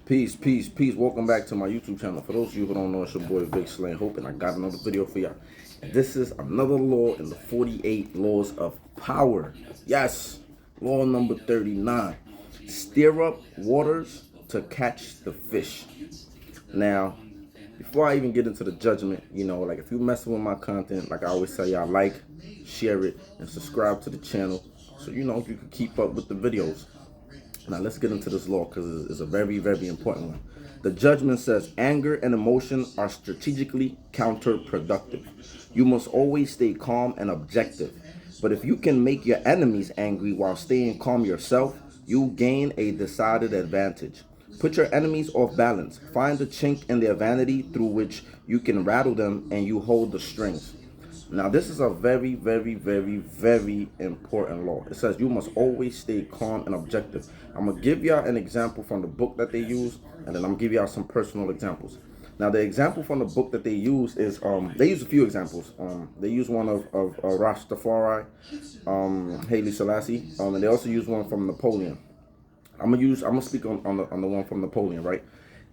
Peace, peace, peace. Welcome back to my YouTube channel. For those of you who don't know, it's your boy Vic Slain Hope, and I got another video for y'all. And this is another law in the 48 laws of power. Yes, law number 39. Stir up waters to catch the fish. Now, before I even get into the judgment, like if you messing with my content, like I always tell y'all, like, share it, and subscribe to the channel so you can keep up with the videos. Now let's get into this law because it's a very, very important one. The judgment says anger and emotion are strategically counterproductive. You must always stay calm and objective. But if you can make your enemies angry while staying calm yourself, you gain a decided advantage. Put your enemies off balance. Find the chink in their vanity through which you can rattle them and you hold the strings. Now, this is a very, very, very, very important law. It says you must always stay calm and objective. I'm going to give y'all an example from the book that they use, and then I'm going to give y'all some personal examples. Now, the example from the book that they use is, they use a few examples. They use one of Rastafari, Haile Selassie, and they also use one from Napoleon. I'm gonna speak on the one from Napoleon, right?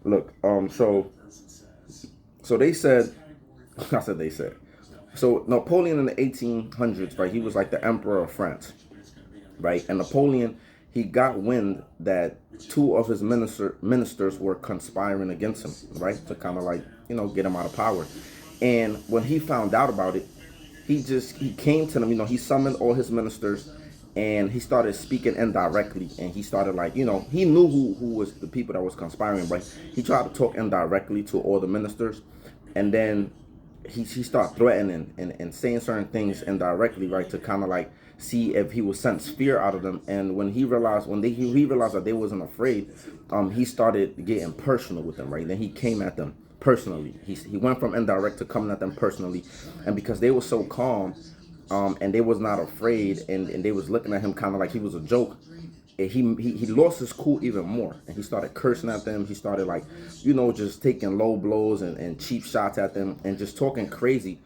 Look, so they said, they said. So Napoleon in the 1800s, right? He was like the emperor of France, right? And Napoleon, he got wind that two of his ministers were conspiring against him, right? To kind of like, get him out of power. And when he found out about it, he came to them, he summoned all his ministers and he started speaking indirectly. And he started like, he knew who was the people that was conspiring, but he tried to talk indirectly to all the ministers. And then he started threatening and saying certain things indirectly, right, to kind of like see if he would sense fear out of them. And when he realized that they wasn't afraid, he started getting personal with them, right? Then he came at them personally. He went from indirect to coming at them personally, and because they were so calm, and they was not afraid, and they was looking at him kind of like he was a joke. He lost his cool even more, and he started cursing at them. He started like, just taking low blows and cheap shots at them and just talking crazy.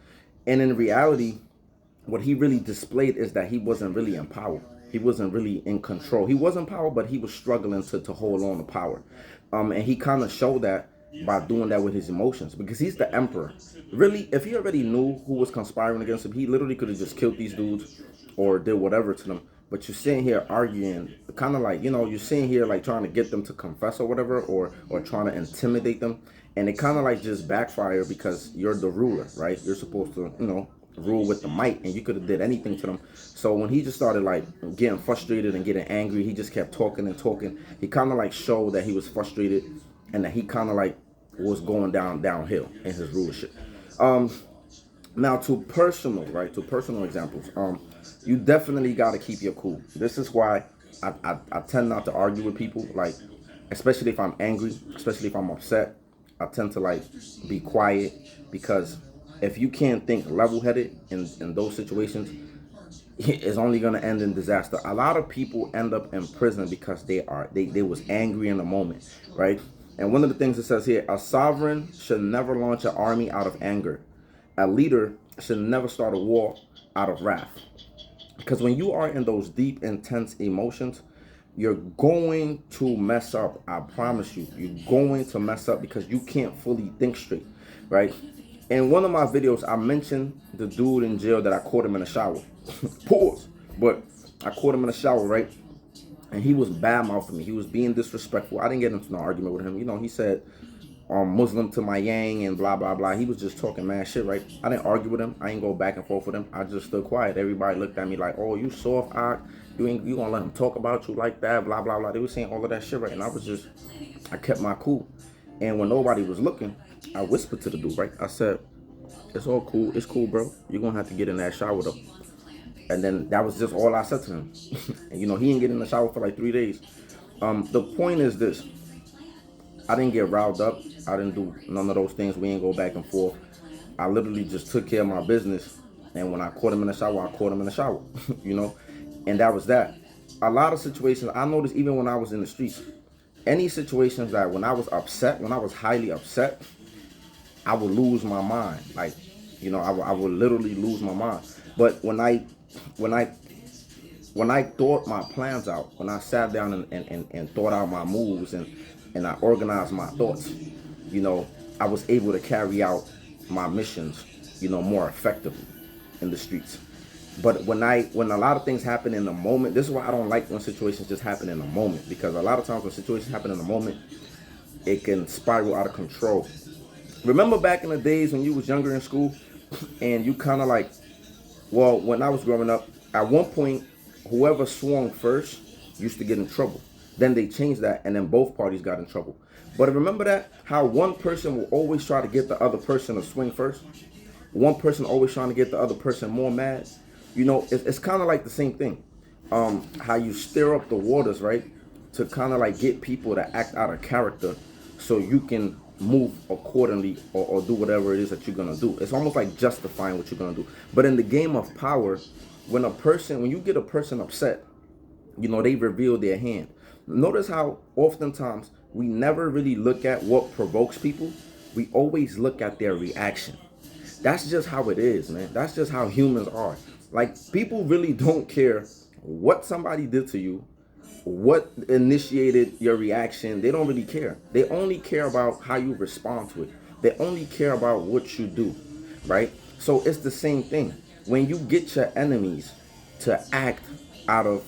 And in reality, what he really displayed is that he wasn't really in power. He wasn't really in control. He was in power, but he was struggling to hold on to power. And he kind of showed that by doing that with his emotions, because he's the emperor. Really, if he already knew who was conspiring against him, he literally could have just killed these dudes or did whatever to them. But you're sitting here arguing, kind of like, you're sitting here like trying to get them to confess or whatever, or trying to intimidate them. And it kind of like just backfire because you're the ruler, right? You're supposed to, rule with the might, and you could have did anything to them. So when he just started like getting frustrated and getting angry, he just kept talking and talking. He kind of like showed that he was frustrated and that he kind of like was going downhill in his rulership. Now to personal examples. You definitely got to keep your cool. This is why I tend not to argue with people, like, especially if I'm angry, especially if I'm upset. I tend to like be quiet, because if you can't think level-headed in those situations, it's only going to end in disaster. A lot of people end up in prison because they was angry in the moment, right? And one of the things it says here, a sovereign should never launch an army out of anger. A leader should never start a war out of wrath. Because when you are in those deep, intense emotions, you're going to mess up. I promise you, you're going to mess up because you can't fully think straight, right? In one of my videos, I mentioned the dude in jail that I caught him in the shower. Pause. But I caught him in the shower, right? And he was bad-mouthing me. He was being disrespectful. I didn't get into no argument with him. He said, Muslim to my yang and blah, blah, blah. He was just talking mad shit, right? I didn't argue with him. I ain't go back and forth with him. I just stood quiet. Everybody looked at me like, oh, you soft, you gonna let him talk about you like that, blah, blah, blah. They were saying all of that shit, right? And I kept my cool. And when nobody was looking, I whispered to the dude, right? I said, it's all cool. It's cool, bro. You're going to have to get in that shower, though. And then that was just all I said to him. And, he didn't get in the shower for like 3 days. The point is this. I didn't get riled up. I didn't do none of those things. We ain't go back and forth. I literally just took care of my business. And when I caught him in the shower, I caught him in the shower, And that was that. A lot of situations, I noticed even when I was in the streets, any situations that when I was upset, when I was highly upset, I would lose my mind. Like, I would literally lose my mind. But when I when I thought my plans out, when I sat down and thought out my moves and I organized my thoughts, you know, I was able to carry out my missions, you know, more effectively in the streets. But when a lot of things happen in the moment, this is why I don't like when situations just happen in the moment, because a lot of times when situations happen in the moment, it can spiral out of control. Remember back in the days when you was younger in school and you kind of like, well, when I was growing up, at one point, whoever swung first used to get in trouble. Then they changed that, and then both parties got in trouble. But remember that? How one person will always try to get the other person to swing first? One person always trying to get the other person more mad? You know, it's kind of like the same thing. How you stir up the waters, right? To kind of like get people to act out of character so you can move accordingly or do whatever it is that you're gonna do. It's almost like justifying what you're gonna do. But in the game of power, when you get a person upset, you know, they reveal their hand. Notice how oftentimes we never really look at what provokes people. We always look at their reaction. That's just how it is, man. That's just how humans are. Like, people really don't care what somebody did to you, what initiated your reaction. They don't really care. They only care about how you respond to it. They only care about what you do, right? So it's the same thing. When you get your enemies to act out of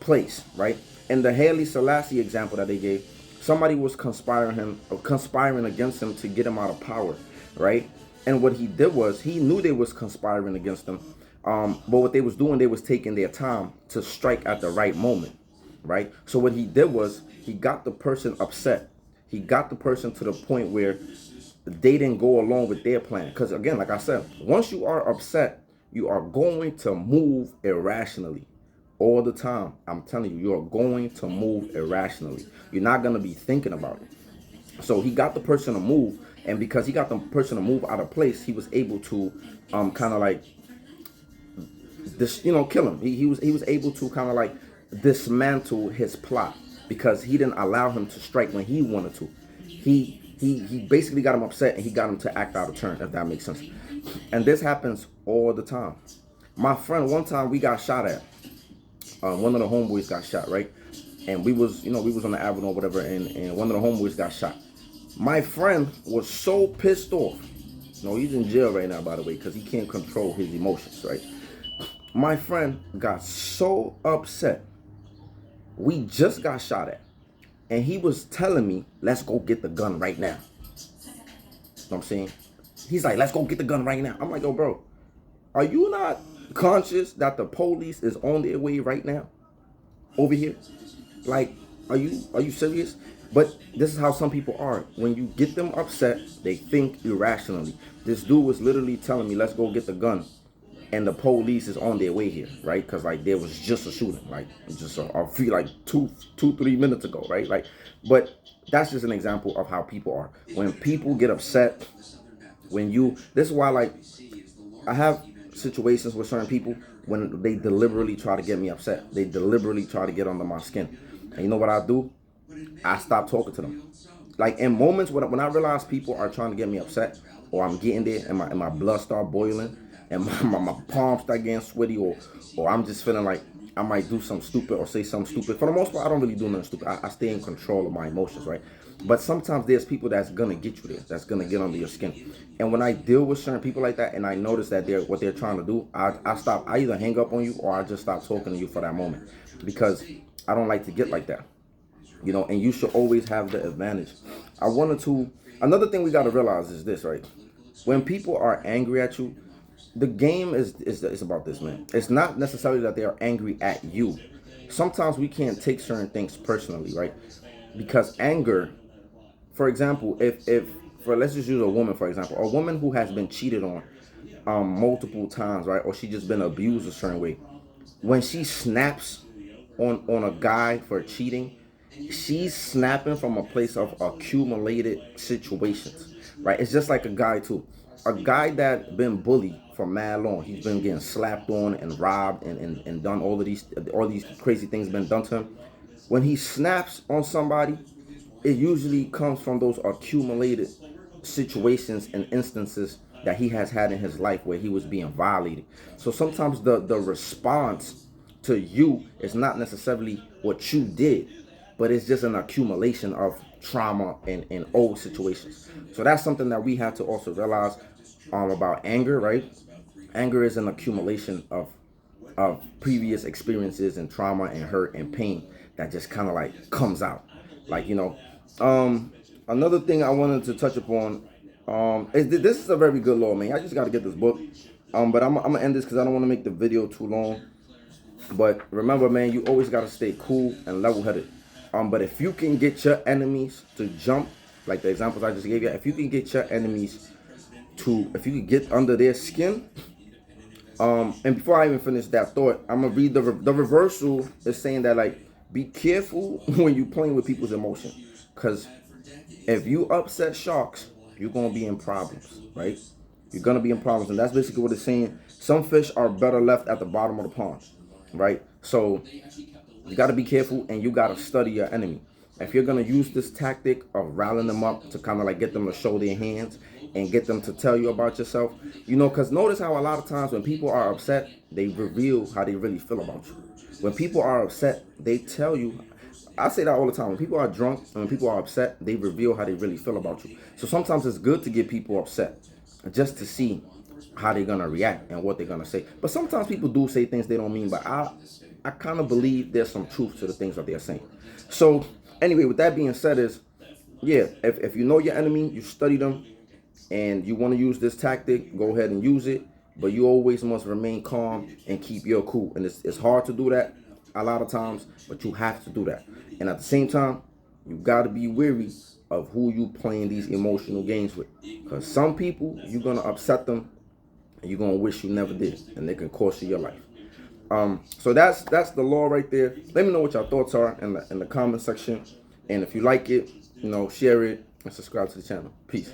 place, right? In the Haile Selassie example that they gave, somebody was conspiring against him to get him out of power, right? And what he did was, he knew they was conspiring against him, but what they was doing, they was taking their time to strike at the right moment, right? So what he did was, he got the person upset. He got the person to the point where they didn't go along with their plan. Because again, like I said, once you are upset, you are going to move irrationally all the time. I'm telling you, you're going to move irrationally. You're not going to be thinking about it. So he got the person to move, and because he got the person to move out of place, he was able to kind of like this, you know, kill him. He was able to kind of like dismantle his plot because he didn't allow him to strike when he wanted to. He basically got him upset, and he got him to act out of turn, if that makes sense. And this happens all the time. My friend, one time we got shot at. One of the homeboys got shot, right? And we was on the avenue or whatever, and one of the homeboys got shot. My friend was so pissed off. No, he's in jail right now, by the way, because he can't control his emotions, right? My friend got so upset. We just got shot at. And he was telling me, let's go get the gun right now. You know what I'm saying? He's like, let's go get the gun right now. I'm like, yo, bro, are you not conscious that the police is on their way right now over here? Like, are you serious? But this is how some people are. When you get them upset, they think irrationally. This dude was literally telling me, let's go get the gun, and the police is on their way here, right? Because like there was just a shooting, like just a few, like 3 minutes ago, right? Like, but that's just an example of how people are. When people get upset, this is why, like, I have situations with certain people when they deliberately try to get me upset. They deliberately try to get under my skin. And you know what I do? I stop talking to them. Like, in moments when I realize people are trying to get me upset, or I'm getting there and my blood start boiling, and my palms start getting sweaty, or I'm just feeling like I might do something stupid or say something stupid. For the most part, I don't really do nothing stupid. I stay in control of my emotions, right? But sometimes there's people that's gonna get you there, that's gonna get under your skin. And when I deal with certain people like that, and I notice that what they're trying to do, I stop. I either hang up on you, or I just stop talking to you for that moment, because I don't like to get like that. You know, and you should always have the advantage. Another thing we got to realize is this, right? When people are angry at you, the game is about this, man. It's not necessarily that they are angry at you. Sometimes we can't take certain things personally, right? Because anger, for example, let's just use a woman, for example, a woman who has been cheated on multiple times, right? Or she just been abused a certain way. When she snaps on a guy for cheating, she's snapping from a place of accumulated situations, right? It's just like a guy too. A guy that been bullied for mad long. He's been getting slapped on and robbed and done all these crazy things been done to him. When he snaps on somebody, it usually comes from those accumulated situations and instances that he has had in his life where he was being violated. So sometimes the response to you is not necessarily what you did, but it's just an accumulation of trauma and old situations. So that's something that we have to also realize about anger, right? Anger is an accumulation of previous experiences and trauma and hurt and pain that just kind of like comes out. Like, another thing I wanted to touch upon is this is a very good law, man. I just got to get this book. But I'm gonna end this because I don't want to make the video too long. But remember, man, you always got to stay cool and level-headed. But if you can get your enemies to jump, like the examples I just gave you, if you can get your enemies to, if you can get under their skin, and before I even finish that thought, I'm gonna read the reversal is saying that, like, be careful when you playing with people's emotion, because if you upset sharks, you're gonna be in problems, right? You're gonna be in problems, and that's basically what it's saying. Some fish are better left at the bottom of the pond, right? So you got to be careful, and you got to study your enemy. If you're going to use this tactic of rallying them up to kind of like get them to show their hands and get them to tell you about yourself, because notice how a lot of times when people are upset, they reveal how they really feel about you. When people are upset, they tell you. I say that all the time. When people are drunk and when people are upset, they reveal how they really feel about you. So sometimes it's good to get people upset just to see how they're gonna react and what they're gonna say. But sometimes people do say things they don't mean, but I kind of believe there's some truth to the things that they're saying. So anyway, with that being said, is yeah, if you know your enemy, you study them, and you want to use this tactic, go ahead and use it. But you always must remain calm and keep your cool. And it's hard to do that a lot of times, but you have to do that. And at the same time, you got to be wary of who you playing these emotional games with. Because some people, you're going to upset them, and you're going to wish you never did. And they can cost you your life. So that's the law right there. Let me know what your thoughts are in the comment section. And if you like it, share it and subscribe to the channel. Peace.